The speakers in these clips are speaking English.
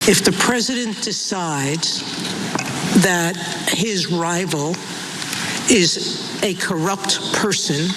If the president decides that his rival is a corrupt person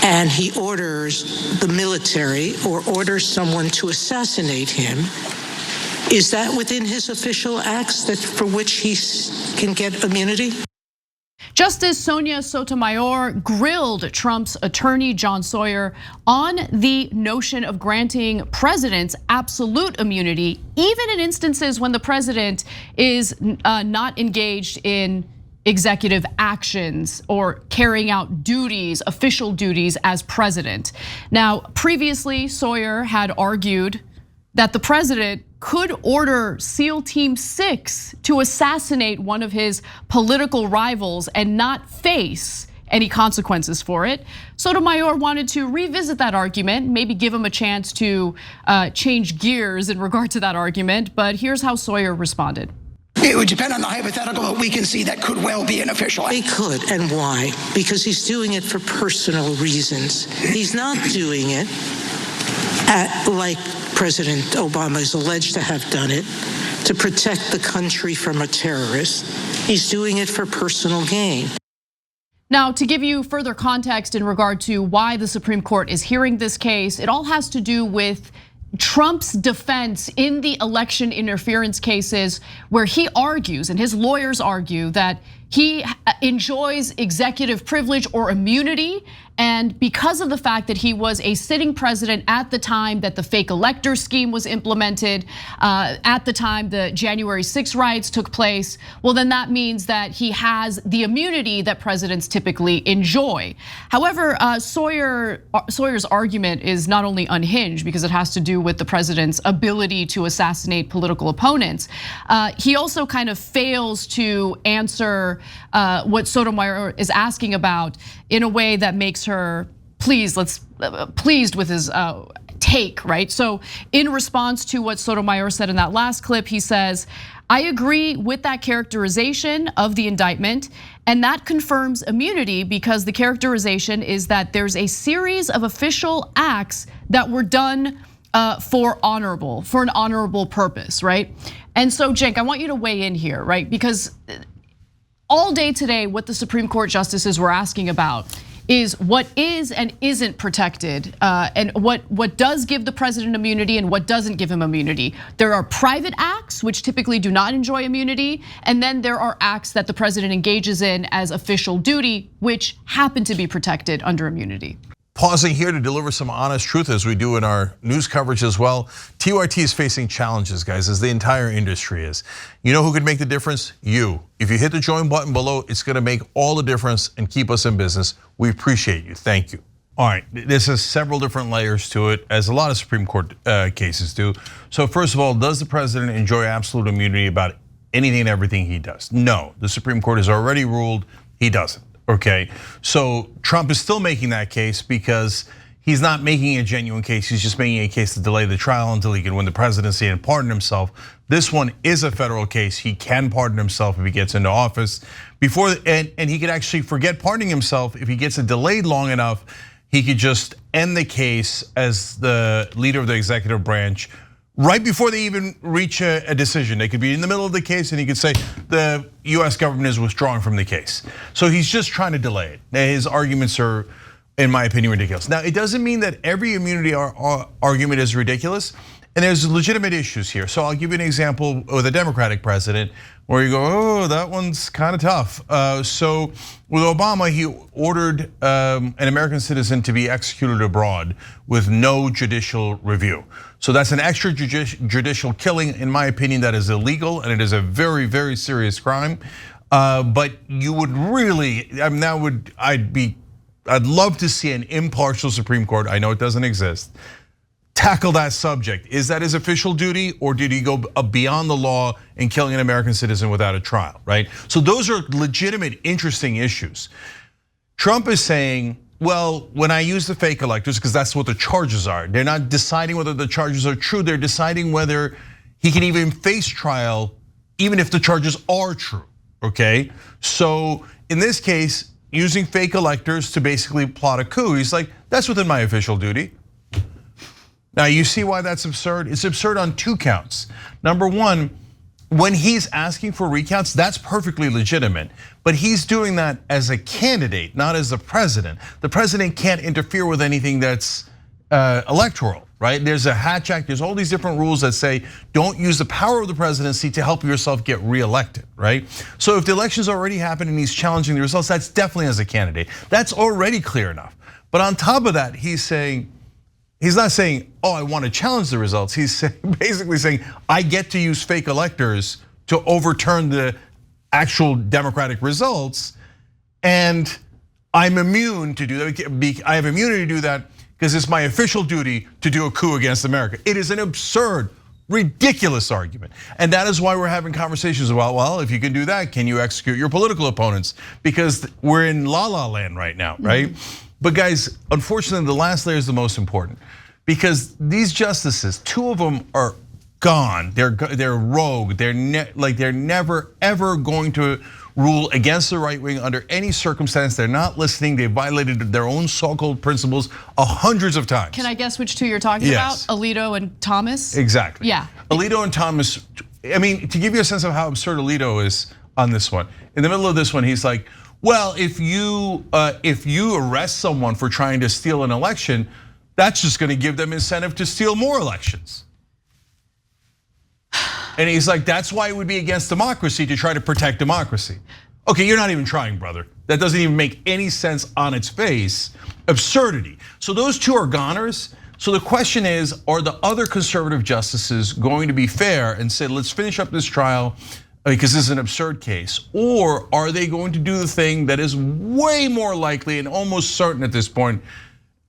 and he orders the military or orders someone to assassinate him, is that within his official acts that for which he can get immunity? Justice Sonia Sotomayor grilled Trump's attorney, John Sauer, on the notion of granting presidents absolute immunity, even in instances when the president is not engaged in executive actions or carrying out duties, official duties as president. Now, previously, Sauer had argued that the president could order SEAL Team 6 to assassinate one of his political rivals and not face any consequences for it. Sotomayor wanted to revisit that argument, maybe give him a chance to change gears in regard to that argument, but here's how Sauer responded. It would depend on the hypothetical, but we can see that could well be an official act. He could, and why? Because he's doing it for personal reasons. He's not doing it like President Obama is alleged to have done it, to protect the country from a terrorist. He's doing it for personal gain. Now, to give you further context in regard to why the Supreme Court is hearing this case, it all has to do with Trump's defense in the election interference cases, where he argues and his lawyers argue that he enjoys executive privilege or immunity. And because of the fact that he was a sitting president at the time that the fake elector scheme was implemented, at the time the January 6 riots took place, well, then that means that he has the immunity that presidents typically enjoy. However, Sawyer's argument is not only unhinged because it has to do with the president's ability to assassinate political opponents. He also kind of fails to answer what Sotomayor is asking about in a way that makes her pleased with his take, right? So in response to what Sotomayor said in that last clip, he says, "I agree with that characterization of the indictment, and that confirms immunity because the characterization is that there's a series of official acts that were done for an honorable purpose, right?" And so, Cenk, I want you to weigh in here, right? Because all day today, what the Supreme Court justices were asking about is what is and isn't protected, and what does give the president immunity and what doesn't give him immunity. There are private acts which typically do not enjoy immunity, and then there are acts that the president engages in as official duty, which happen to be protected under immunity. Pausing here to deliver some honest truth as we do in our news coverage as well. TYT is facing challenges, guys, as the entire industry is. You know who could make the difference? You. If you hit the join button below, it's gonna make all the difference and keep us in business. We appreciate you, thank you. All right, this has several different layers to it, as a lot of Supreme Court cases do. So first of all, does the president enjoy absolute immunity about anything and everything he does? No, the Supreme Court has already ruled he doesn't. Okay, so Trump is still making that case because he's not making a genuine case. He's just making a case to delay the trial until he can win the presidency and pardon himself. This one is a federal case. He can pardon himself if he gets into office and he could actually forget pardoning himself if he gets it delayed long enough. He could just end the case as the leader of the executive branch right before they even reach a decision. They could be in the middle of the case and he could say the US government is withdrawing from the case. So he's just trying to delay it. His arguments are, in my opinion, ridiculous. Now, it doesn't mean that every immunity argument is ridiculous, and there's legitimate issues here. So I'll give you an example with a Democratic president where you go, oh, that one's kind of tough. So with Obama, he ordered an American citizen to be executed abroad with no judicial review. So that's an extrajudicial killing. In my opinion, that is illegal and it is a very, very serious crime. But you would really, I mean, I'd love to see an impartial Supreme Court, I know it doesn't exist, tackle that subject. Is that his official duty, or did he go beyond the law in killing an American citizen without a trial, right? So those are legitimate, interesting issues. Trump is saying, well, when I use the fake electors, because that's what the charges are, they're not deciding whether the charges are true, they're deciding whether he can even face trial, even if the charges are true, okay? So in this case, using fake electors to basically plot a coup, he's like, that's within my official duty. Now you see why that's absurd? It's absurd on 2 counts. Number one, when he's asking for recounts, that's perfectly legitimate. But he's doing that as a candidate, not as the president. The president can't interfere with anything that's electoral, right? There's a Hatch Act, there's all these different rules that say don't use the power of the presidency to help yourself get reelected, right? So if the election's already happened and he's challenging the results, that's definitely as a candidate. That's already clear enough. But on top of that, he's not saying, oh, I want to challenge the results. He's basically saying, I get to use fake electors to overturn the actual democratic results, and I'm immune to do that. I have immunity to do that because it's my official duty to do a coup against America. It is an absurd, ridiculous argument. And that is why we're having conversations about, well, if you can do that, can you execute your political opponents? Because we're in la-la land right now, right? But guys, unfortunately, the last layer is the most important, because these justices, 2 of them are gone. They're rogue. They're never ever going to rule against the right wing under any circumstance. They're not listening. They violated their own so-called principles hundreds of times. Can I guess which 2 you're talking about? Alito and Thomas? Exactly. Yeah. Alito and Thomas. I mean, to give you a sense of how absurd Alito is on this one, in the middle of this one, he's like, well, if you arrest someone for trying to steal an election, that's just going to give them incentive to steal more elections. And he's like, that's why it would be against democracy to try to protect democracy. Okay, you're not even trying, brother. That doesn't even make any sense on its face. Absurdity. So those 2 are goners. So the question is, are the other conservative justices going to be fair and say, let's finish up this trial because this is an absurd case? Or are they going to do the thing that is way more likely and almost certain at this point?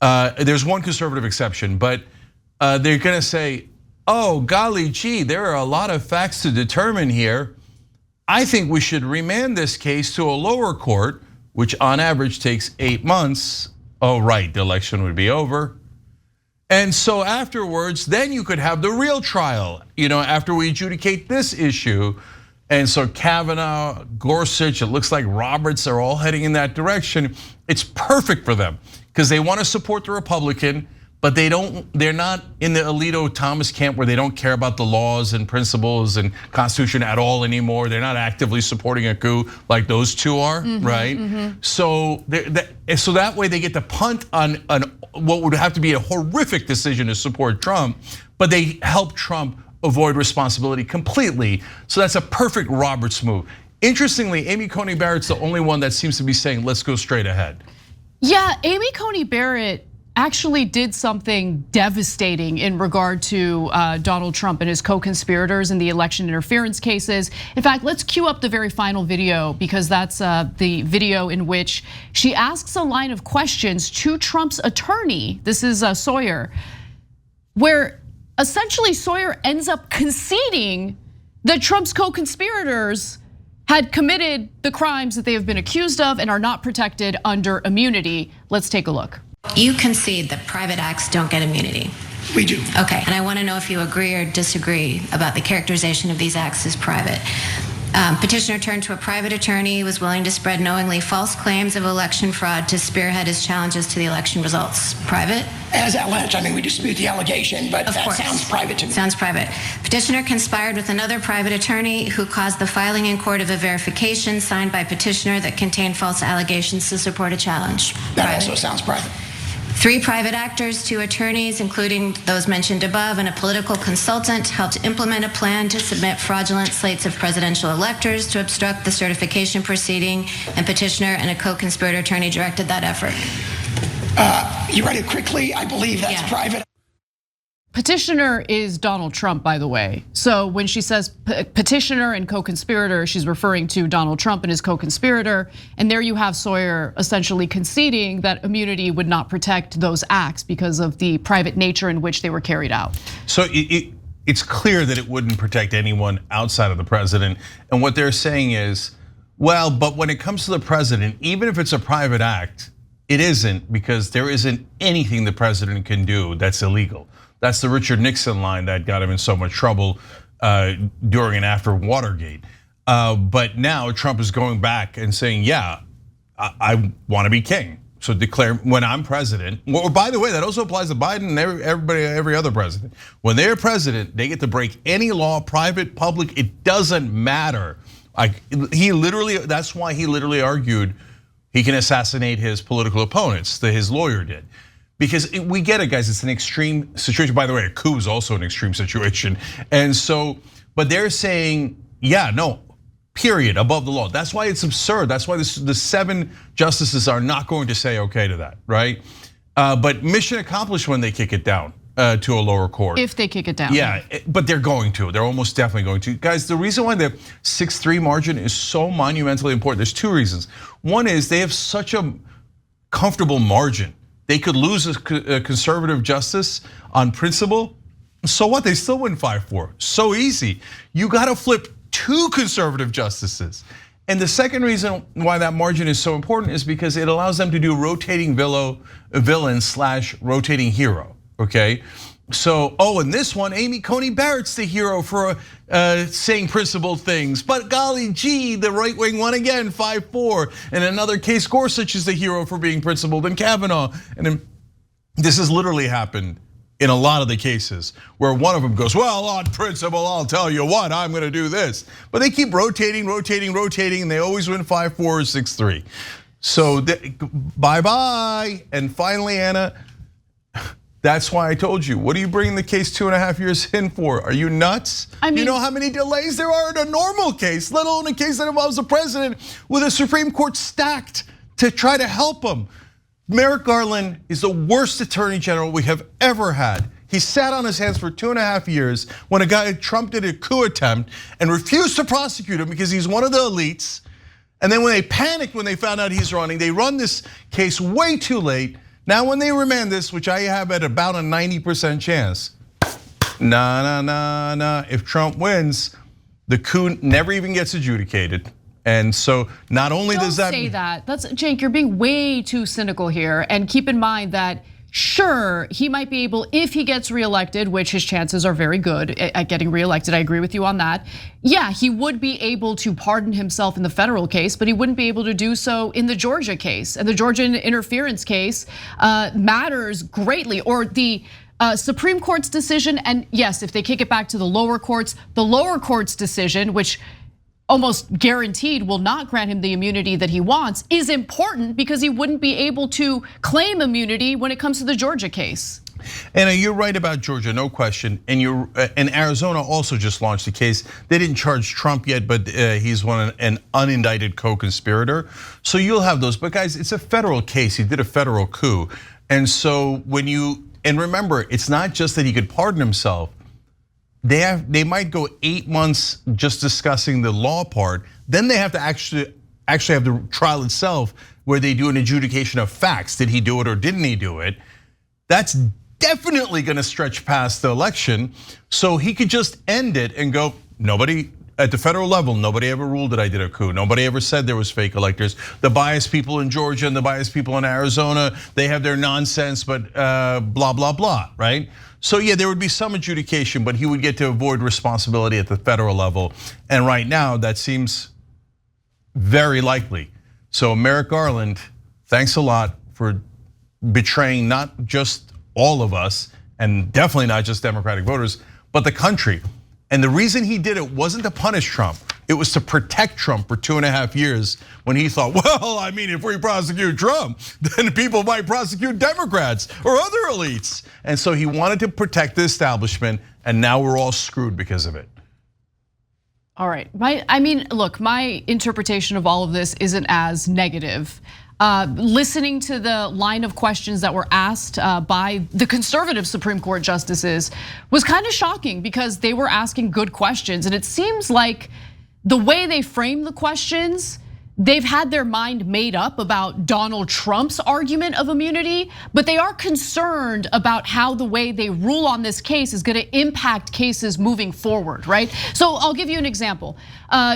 There's one conservative exception, but they're gonna say, oh, golly gee, there are a lot of facts to determine here. I think we should remand this case to a lower court, which on average takes 8 months. Oh, right, the election would be over. And so afterwards, then you could have the real trial, after we adjudicate this issue. And so Kavanaugh, Gorsuch, it looks like Roberts are all heading in that direction. It's perfect for them because they want to support the Republican, but they're not in the Alito Thomas camp where they don't care about the laws and principles and Constitution at all anymore. They're not actively supporting a coup like those 2 are, right? So that way they get to punt on what would have to be a horrific decision to support Trump, but they help Trump avoid responsibility completely. So that's a perfect Roberts move. Interestingly, Amy Coney Barrett's the only one that seems to be saying, let's go straight ahead. Yeah, Amy Coney Barrett actually did something devastating in regard to Donald Trump and his co-conspirators in the election interference cases. In fact, let's cue up the very final video because that's the video in which she asks a line of questions to Trump's attorney. This is Sauer, where essentially Sauer ends up conceding that Trump's co-conspirators had committed the crimes that they have been accused of and are not protected under immunity. Let's take a look. You concede that private acts don't get immunity. We do. Okay, and I want to know if you agree or disagree about the characterization of these acts as private. Petitioner turned to a private attorney, was willing to spread knowingly false claims of election fraud to spearhead his challenges to the election results. Private? As alleged, we dispute the allegation, but that sounds private to me. Sounds private. Petitioner conspired with another private attorney who caused the filing in court of a verification signed by petitioner that contained false allegations to support a challenge. That also sounds private. 3 private actors, 2 attorneys, including those mentioned above, and a political consultant helped implement a plan to submit fraudulent slates of presidential electors to obstruct the certification proceeding, and petitioner and a co-conspirator attorney directed that effort. You read it quickly. I believe that's private. Petitioner is Donald Trump, by the way. So when she says petitioner and co-conspirator, she's referring to Donald Trump and his co-conspirator. And there you have Sauer essentially conceding that immunity would not protect those acts because of the private nature in which they were carried out. So it's clear that it wouldn't protect anyone outside of the president. And what they're saying is, well, but when it comes to the president, even if it's a private act, it isn't, because there isn't anything the president can do that's illegal. That's the Richard Nixon line that got him in so much trouble during and after Watergate. But now Trump is going back and saying, yeah, I want to be king. So declare when I'm president. Well, by the way, that also applies to Biden and every other president. When they're president, they get to break any law, private, public, it doesn't matter. That's why he literally argued he can assassinate his political opponents, that his lawyer did. Because we get it, guys, it's an extreme situation. By the way, a coup is also an extreme situation. And so, but they're saying, yeah, no, period, above the law. That's why it's absurd. That's why the 7 justices are not going to say okay to that, right? But mission accomplished when they kick it down to a lower court. If they kick it down. Yeah, but they're going to. They're almost definitely going to. Guys, the reason why the 6-3 margin is so monumentally important, there's 2 reasons. One is they have such a comfortable margin. They could lose a conservative justice on principle. So what? They still win 5-4. So easy. You got to flip 2 conservative justices. And the second reason why that margin is so important is because it allows them to do rotating villain / rotating hero, okay? So, in this one, Amy Coney Barrett's the hero for saying principled things. But golly gee, the right wing won again, 5-4. In another case, Gorsuch is the hero for being principled, and Kavanaugh. And then this has literally happened in a lot of the cases where one of them goes, well, on principle, I'll tell you what, I'm gonna do this. But they keep rotating, and they always win 5-4 or 6-3. So bye-bye. And finally, Anna, that's why I told you, what are you bringing the case 2.5 years in for? Are you nuts? I mean, you know how many delays there are in a normal case, let alone a case that involves the president with a Supreme Court stacked to try to help him. Merrick Garland is the worst attorney general we have ever had. He sat on his hands for 2.5 years when a guy, Trump, did a coup attempt and refused to prosecute him because he's one of the elites. And then when they panicked when they found out he's running, they run this case way too late. Now when they remand this, which I have at about a 90% chance, if Trump wins, the coup never even gets adjudicated. And so not only does that- Don't say that. Cenk, you're being way too cynical here. And keep in mind that sure, he might be able, if he gets reelected, which his chances are very good at getting reelected, I agree with you on that. Yeah, he would be able to pardon himself in the federal case, but he wouldn't be able to do so in the Georgia case. And the Georgia interference case matters greatly, or the Supreme Court's decision, and yes, if they kick it back to the lower court's decision, which almost guaranteed will not grant him the immunity that he wants, is important because he wouldn't be able to claim immunity when it comes to the Georgia case. And you're right about Georgia, no question. And Arizona also just launched a case. They didn't charge Trump yet, but he's an unindicted co-conspirator. So you'll have those. But guys, it's a federal case. He did a federal coup. And so and remember, it's not just that he could pardon himself. They might go 8 months just discussing the law part. Then they have to actually have the trial itself where they do an adjudication of facts. Did he do it or didn't he do it? That's definitely gonna stretch past the election. So he could just end it and go, nobody at the federal level, nobody ever ruled that I did a coup. Nobody ever said there was fake electors. The biased people in Georgia and the biased people in Arizona, they have their nonsense, but blah, blah, blah, right? So yeah, there would be some adjudication, but he would get to avoid responsibility at the federal level. And right now, that seems very likely. So Merrick Garland, thanks a lot for betraying not just all of us, and definitely not just Democratic voters, but the country. And the reason he did it wasn't to punish Trump. It was to protect Trump for 2.5 years when he thought, well, I mean, if we prosecute Trump, then people might prosecute Democrats or other elites. And so he wanted to protect the establishment, and now we're all screwed because of it. All right, look, my interpretation of all of this isn't as negative. Listening to the line of questions that were asked by the conservative Supreme Court justices was kind of shocking because they were asking good questions. And it seems like the way they frame the questions, they've had their mind made up about Donald Trump's argument of immunity, but they are concerned about how the way they rule on this case is gonna impact cases moving forward, right? So I'll give you an example.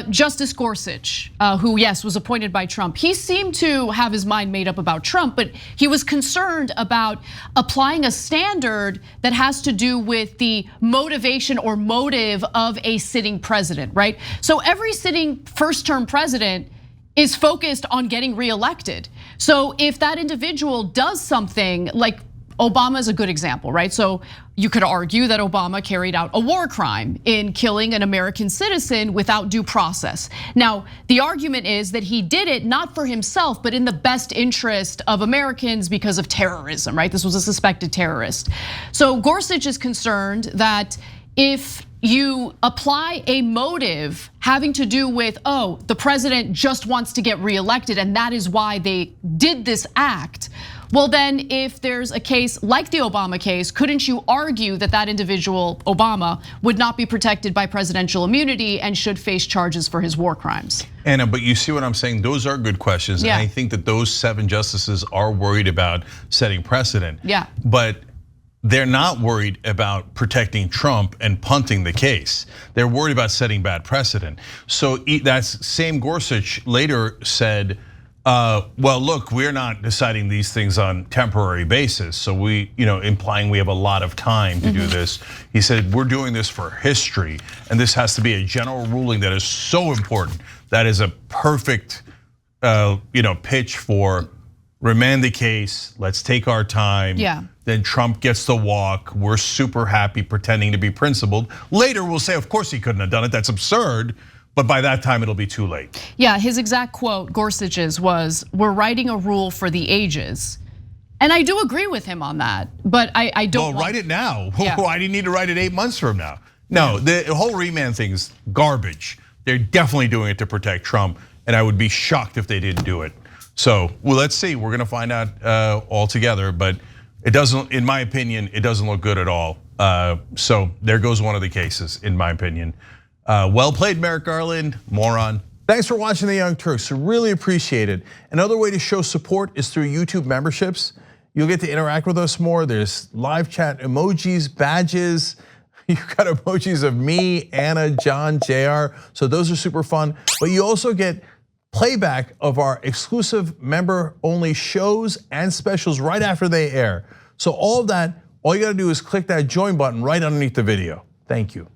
Justice Gorsuch, who yes, was appointed by Trump, he seemed to have his mind made up about Trump, but he was concerned about applying a standard that has to do with the motivation or motive of a sitting president, right? So every sitting first-term president is focused on getting reelected. So if that individual does something like Obama is a good example, right? So you could argue that Obama carried out a war crime in killing an American citizen without due process. Now, the argument is that he did it not for himself, but in the best interest of Americans because of terrorism, right? This was a suspected terrorist. So Gorsuch is concerned that if you apply a motive having to do with, oh, the president just wants to get reelected and that is why they did this act. Well, then if there's a case like the Obama case, couldn't you argue that that individual, Obama, would not be protected by presidential immunity and should face charges for his war crimes? Anna, but you see what I'm saying? Those are good questions. Yeah. And I think that those 7 justices are worried about setting precedent. Yeah. But they're not worried about protecting Trump and punting the case. They're worried about setting bad precedent. So that same Gorsuch later said, well, look, we're not deciding these things on temporary basis. So we, implying we have a lot of time to do this. He said, we're doing this for history. And this has to be a general ruling that is so important. That is a perfect, pitch for remand the case. Let's take our time. Yeah. Then Trump gets to walk. We're super happy pretending to be principled. Later, we'll say, of course he couldn't have done it. That's absurd. But by that time, it'll be too late. Yeah, his exact quote, Gorsuch's, was, "We're writing a rule for the ages." And I do agree with him on that, but I don't. Well, write it now. Yeah. Why do you need to write it 8 months from now? No, the whole remand thing's garbage. They're definitely doing it to protect Trump, and I would be shocked if they didn't do it. So, well, let's see. We're gonna find out all together, but it doesn't, in my opinion, it doesn't look good at all. So there goes one of the cases, in my opinion. Well played, Merrick Garland, moron. Thanks for watching The Young Turks, really appreciate it. Another way to show support is through YouTube memberships. You'll get to interact with us more. There's live chat emojis, badges. You've got emojis of me, Anna, John, JR. So those are super fun. But you also get playback of our exclusive member-only shows and specials right after they air. So all of that, all you gotta do is click that join button right underneath the video. Thank you.